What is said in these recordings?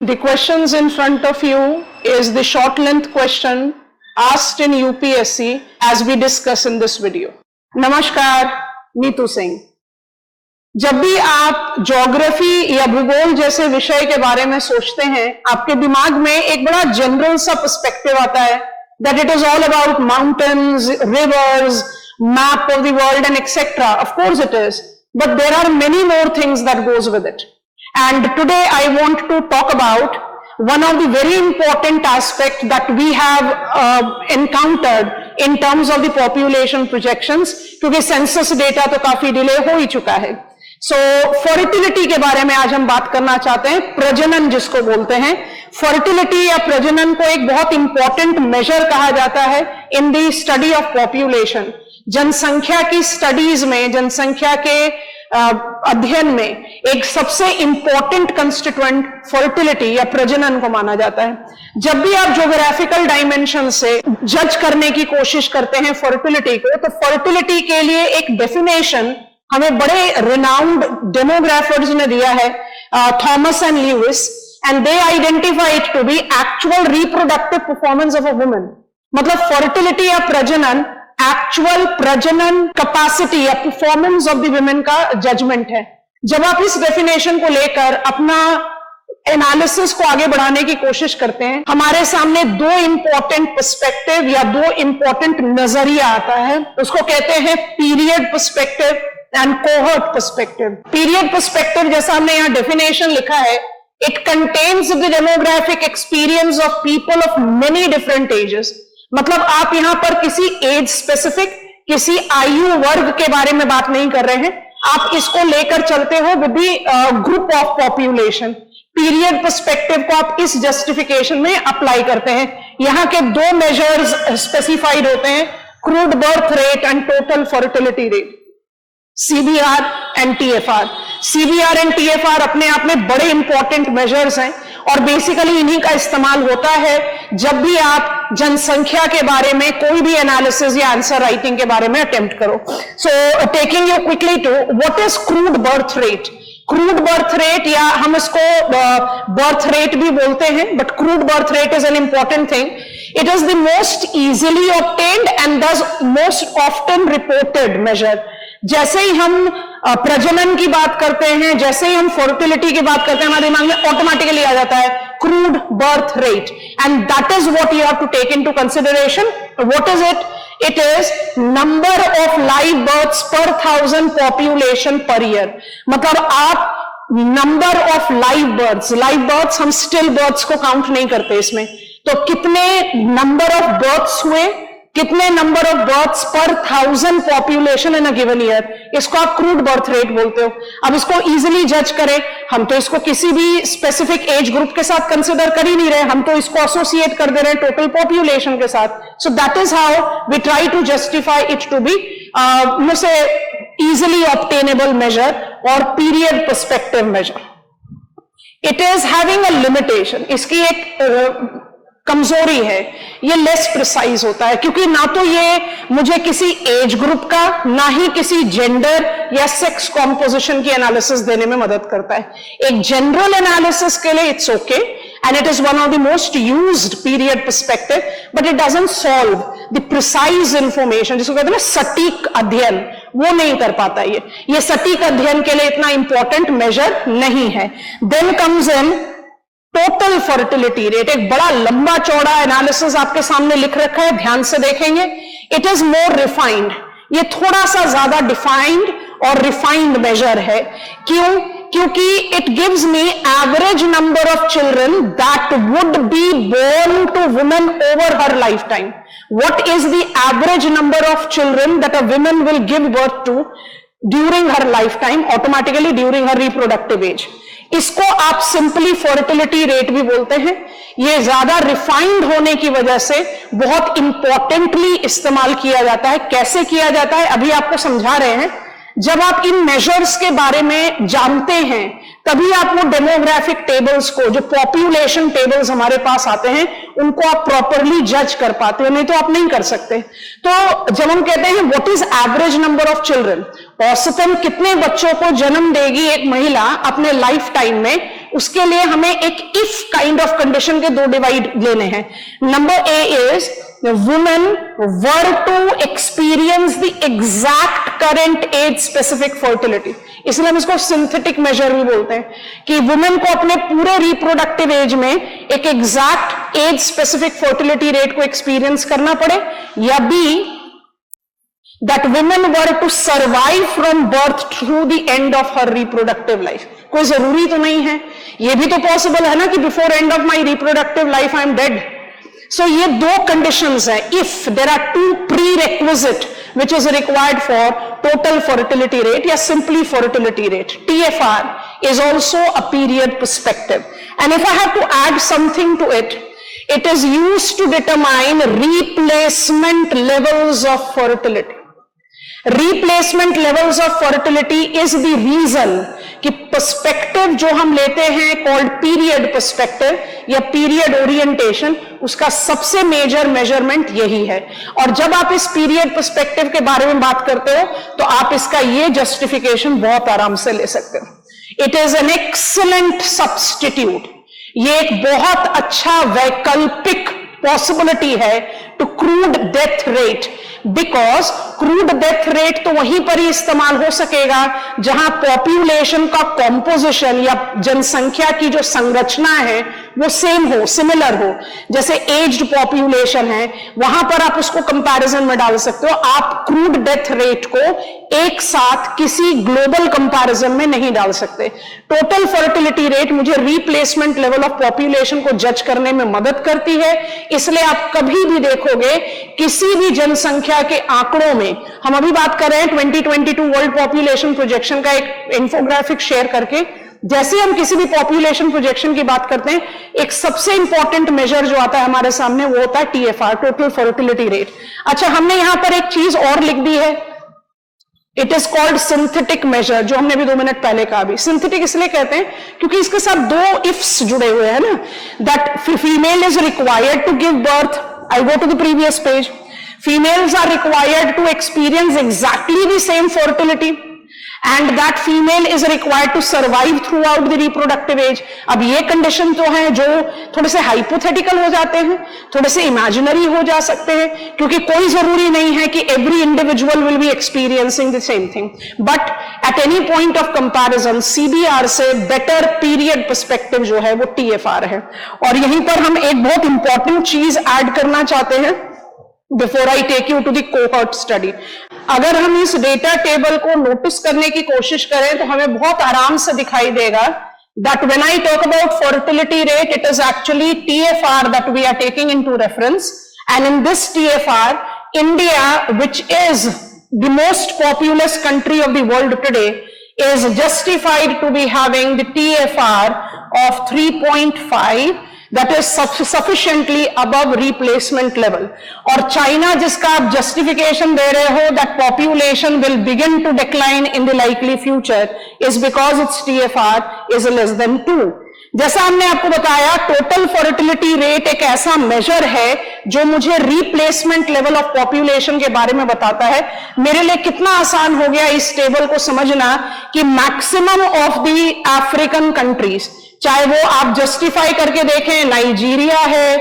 The questions in front of you is the short length question asked in UPSC as we discuss in this video. नमस्कार, नीतू सिंह। जब भी आप geography या भूगोल जैसे विषय के बारे में सोचते हैं, आपके दिमाग में एक बड़ा जनरल सा पर्सपेक्टिव आता है that it is all about mountains, rivers, map of the world and etc. Of course it is, but there are many more things that goes with it. And today I want to talk about one of the very important aspects that we have encountered in terms of the population projections, क्योंकि census data तो काफी delay हो ही चुका है। So fertility के बारे में आज हम बात करना चाहते हैं, प्रजनन जिसको बोलते हैं। fertility या प्रजनन को एक बहुत इंपॉर्टेंट मेजर कहा जाता है in the study of population. जनसंख्या की स्टडीज में, जनसंख्या के अध्ययन में एक सबसे इंपॉर्टेंट कंस्टिट्यूएंट फर्टिलिटी या प्रजनन को माना जाता है। जब भी आप ज्योग्राफिकल डायमेंशन से जज करने की कोशिश करते हैं फर्टिलिटी को, तो फर्टिलिटी के लिए एक डेफिनेशन हमें बड़े रिनाउंड डेमोग्राफर्स ने दिया है, Thomas and Lewis, and they identify it to be actual reproductive performance of a woman. मतलब फर्टिलिटी या प्रजनन एक्चुअल प्रजनन कैपेसिटी या परफॉर्मेंस ऑफ द वुमेन का जजमेंट है। जब आप इस डेफिनेशन को लेकर अपना एनालिसिस को आगे बढ़ाने की कोशिश करते हैं, हमारे सामने दो इंपॉर्टेंट पर्सपेक्टिव या दो इंपॉर्टेंट नजरिया आता है। उसको कहते हैं period perspective and cohort perspective. Period perspective, जैसा हमने यहां डेफिनेशन लिखा है, it contains the demographic experience of people of many different ages. मतलब आप यहां पर किसी एज स्पेसिफिक, किसी आयु वर्ग के बारे में बात नहीं कर रहे हैं, आप इसको लेकर चलते हो with the group of population. Period perspective को आप इस जस्टिफिकेशन में अप्लाई करते हैं। यहां के दो मेजर्स स्पेसिफाइड होते हैं, crude birth rate and total fertility rate, CBR and TFR। CBR and TFR अपने आप में बड़े इंपॉर्टेंट मेजर्स हैं और बेसिकली इन्हीं का इस्तेमाल होता है जब भी आप जनसंख्या के बारे में कोई भी एनालिसिस या आंसर राइटिंग के बारे में अटेम्प्ट करो। So taking you quickly to what is crude birth rate. Crude birth rate, या हम इसको बर्थ रेट भी बोलते हैं, but crude birth rate is an important thing. It is the most easily obtained and thus most often reported measure. जैसे ही हम प्रजनन की बात करते हैं, जैसे ही हम फर्टिलिटी की बात करते हैं, हमारे दिमाग में ऑटोमेटिकली आ जाता है crude birth rate, and that is what you have to take into consideration. What is it? It is number of live births per 1000 population per year. मतलब आप नंबर ऑफ लाइव बर्थ्स, हम still births को count नहीं करते इसमें, तो कितने number of births हुए, कितने number of births per 1000 population in a given year, इसको आप क्रूड बर्थ रेट बोलते हो। अब इसको इजीली जज करें, हम तो इसको किसी भी स्पेसिफिक एज ग्रुप के साथ कंसिडर कर ही नहीं रहे, हम तो इसको एसोसिएट कर दे रहे हैं टोटल पॉपुलेशन के साथ। So that is how we try to justify it to be से इजिली ऑब्टेनेबल मेजर और period perspective measure. It is having a limitation, इसकी एक कमजोरी है, ये लेस प्रिसाइज होता है, क्योंकि ना तो ये मुझे किसी एज ग्रुप का, ना ही किसी जेंडर या सेक्स कॉम्पोजिशन की एनालिसिस देने में मदद करता है। एक जनरल एनालिसिस के लिए it's okay and it is one of the most used period perspective, but it doesn't solve the precise information, जिसको कहते हैं ना सटीक अध्ययन, वो नहीं कर पाता। ये सटीक अध्ययन के लिए इतना इंपॉर्टेंट मेजर नहीं है। Then comes in total fertility rate. एक बड़ा लंबा चौड़ा एनालिसिस आपके सामने लिख रखा है, ध्यान से देखेंगे। इट इज मोर रिफाइंड, ये थोड़ा सा ज्यादा डिफाइंड और रिफाइंड मेजर है। क्यों? क्योंकि it gives me average number of children that would be born to women over her lifetime. What is the average number of children that a women will give birth to during her lifetime, automatically during her reproductive age. इसको आप simply fertility rate भी बोलते हैं। ये ज्यादा refined होने की वजह से बहुत इंपॉर्टेंटली इस्तेमाल किया जाता है। कैसे किया जाता है अभी आपको समझा रहे हैं। जब आप इन मेजर्स के बारे में जानते हैं, तभी आप वो डेमोग्राफिक टेबल्स को, जो पॉपुलेशन टेबल्स हमारे पास आते हैं, उनको आप प्रॉपरली जज कर पाते हो, नहीं तो आप नहीं कर सकते। तो जब हम कहते हैं what is average number of children, औसतन कितने बच्चों को जन्म देगी एक महिला अपने लाइफ टाइम में, उसके लिए हमें एक इफ काइंड ऑफ कंडीशन के दो डिवाइड लेने हैं. Number A is women were to experience the exact current age specific fertility. इसलिए हम इसको सिंथेटिक मेजर भी बोलते हैं कि वुमेन को अपने पूरे रिप्रोडक्टिव एज में एक exact as specific fertility rate को एक्सपीरियंस करना पड़े, या B that women were to survive from birth through the end of her reproductive life. कोई जरूरी तो नहीं है, ये भी तो पॉसिबल है ना कि before end of my reproductive life I am dead. सो ये दो कंडीशंस है. If there are two prerequisite which is required for total fertility rate या simply fertility rate. TFR is also a period perspective, and if I have to add something to it, it is used to determine replacement levels of fertility. Replacement levels of fertility is the reason कि perspective जो हम लेते हैं called period perspective या period orientation, उसका सबसे major measurement यही है. और जब आप इस पीरियड पर्सपेक्टिव के बारे में बात करते हो तो आप इसका ये जस्टिफिकेशन बहुत आराम से ले सकते हो. It is an excellent substitute. ये एक बहुत अच्छा वैकल्पिक पॉसिबिलिटी है to crude death rate, because crude death rate तो वहीं पर ही इस्तेमाल हो सकेगा जहां पॉपुलेशन का कॉम्पोजिशन या जनसंख्या की जो संरचना है वो सेम हो, सिमिलर हो. जैसे एज्ड पॉपुलेशन है, वहां पर आप उसको कंपैरिजन में डाल सकते हो. आप क्रूड डेथ रेट को एक साथ किसी ग्लोबल कंपैरिजन में नहीं डाल सकते. टोटल फर्टिलिटी रेट मुझे रिप्लेसमेंट लेवल ऑफ पॉपुलेशन को जज करने में मदद करती है. इसलिए आप कभी भी देखोगे किसी भी जनसंख्या के आंकड़ों में, हम अभी बात कर रहे हैं 2022 वर्ल्ड पॉपुलेशन प्रोजेक्शन का एक इंफोग्राफिक शेयर करके, जैसे हम किसी भी पॉपुलेशन प्रोजेक्शन की बात करते हैं, एक सबसे इंपॉर्टेंट मेजर जो आता है हमारे सामने वो होता है TFR, टोटल फर्टिलिटी रेट. अच्छा, हमने यहां पर एक चीज और लिख दी है, it is called synthetic measure, जो हमने भी 2 मिनट पहले कहा. भी सिंथेटिक इसलिए कहते हैं क्योंकि इसके साथ दो इफ्स जुड़े हुए हैं ना. That female is required to give birth. I go to the previous page. Females are required to experience exactly the same fertility, and that female is required to survive throughout the reproductive age. अब ये condition तो है जो थोड़े से hypothetical हो जाते हैं, थोड़े से इमेजिनरी हो जा सकते हैं, क्योंकि कोई जरूरी नहीं है कि every individual will be experiencing the same thing. But at any point of comparison CBR से बेटर पीरियड पर्सपेक्टिव जो है वो TFR है. और यहीं पर हम एक बहुत इंपॉर्टेंट चीज ऐड करना चाहते हैं before I take you to the cohort study. अगर हम इस डेटा टेबल को नोटिस करने की कोशिश करें तो हमें बहुत आराम से दिखाई देगा that when I talk about fertility rate, it is actually TFR that we are taking into reference, and in this TFR, India, which is the most populous country of the world today, is justified to be having the TFR of 3.5. that is sufficiently above replacement level. और China जिसका आप justification दे रहे हो that population will begin to decline in the likely future is because its TFR is less than 2. जैसा हमने आपको बताया, total fertility rate एक ऐसा मेजर है जो मुझे रिप्लेसमेंट लेवल ऑफ पॉपुलेशन के बारे में बताता है. मेरे लिए कितना आसान हो गया इस टेबल को समझना कि maximum of the African countries, चाहे वो आप जस्टिफाई करके देखें नाइजीरिया है,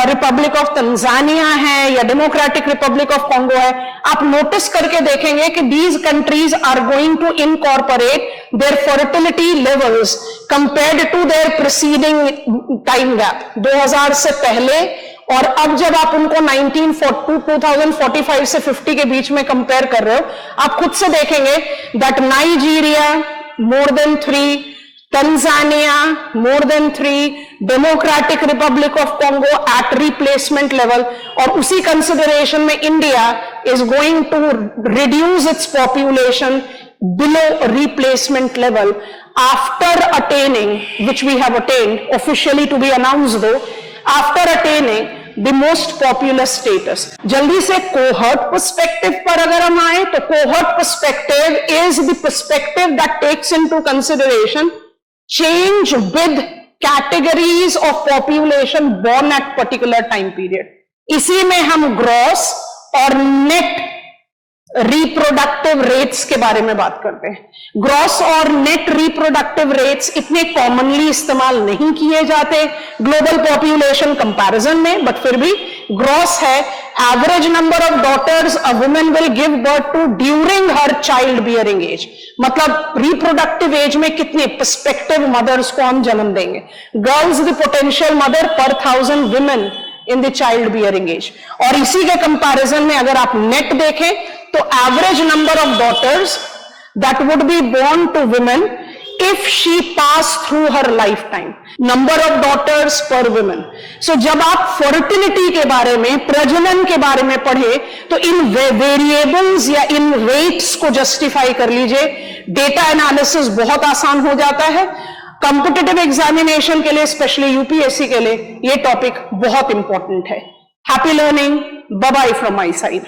रिपब्लिक ऑफ तंजानिया है या डेमोक्रेटिक रिपब्लिक ऑफ कॉन्गो है, आप नोटिस करके देखेंगे कि these countries are going to incorporate their fertility levels compared to their preceding time gap. 2000 से पहले और अब जब आप उनको 2045 से 50 के बीच में कंपेयर कर रहे हो, आप खुद से देखेंगे that Nigeria more than 3, Tanzania more than 3, Democratic Republic of Congo at replacement level, और उसी consideration में India is going to reduce its population below replacement level after attaining, which we have attained, officially to be announced though, after attaining the most populous status. जल्दी से cohort perspective पर अगर हम आए तो cohort perspective is the perspective that takes into consideration change with categories of population born at particular time period. इसी में हम ग्रॉस और नेट रिप्रोडक्टिव रेट्स के बारे में बात करते हैं। ग्रॉस और नेट रिप्रोडक्टिव रेट्स इतने कॉमनली इस्तेमाल नहीं किए जाते ग्लोबल पॉपुलेशन कंपैरिजन में, बट फिर भी ग्रॉस है average number of daughters a woman will give birth to during her childbearing age, मतलब रिप्रोडक्टिव एज में कितने पर्सपेक्टिव मदर्स को हम जन्म देंगे। Girls the potential mother per 1000 women in the childbearing age. और इसी के कंपैरिजन में अगर आप नेट देखें तो average number of daughters that would be born to women if she pass through her lifetime, number of daughters per women. So जब आप फर्टिलिटी के बारे में, प्रजनन के बारे में पढ़े तो इन वेरिएबल्स या इन रेट्स को जस्टिफाई कर लीजिए। डेटा एनालिसिस बहुत आसान हो जाता है। कॉम्पिटिटिव एग्जामिनेशन के लिए, स्पेशली यूपीएससी के लिए, ये टॉपिक बहुत इंपॉर्टेंट है। Happy learning, bye bye from my side.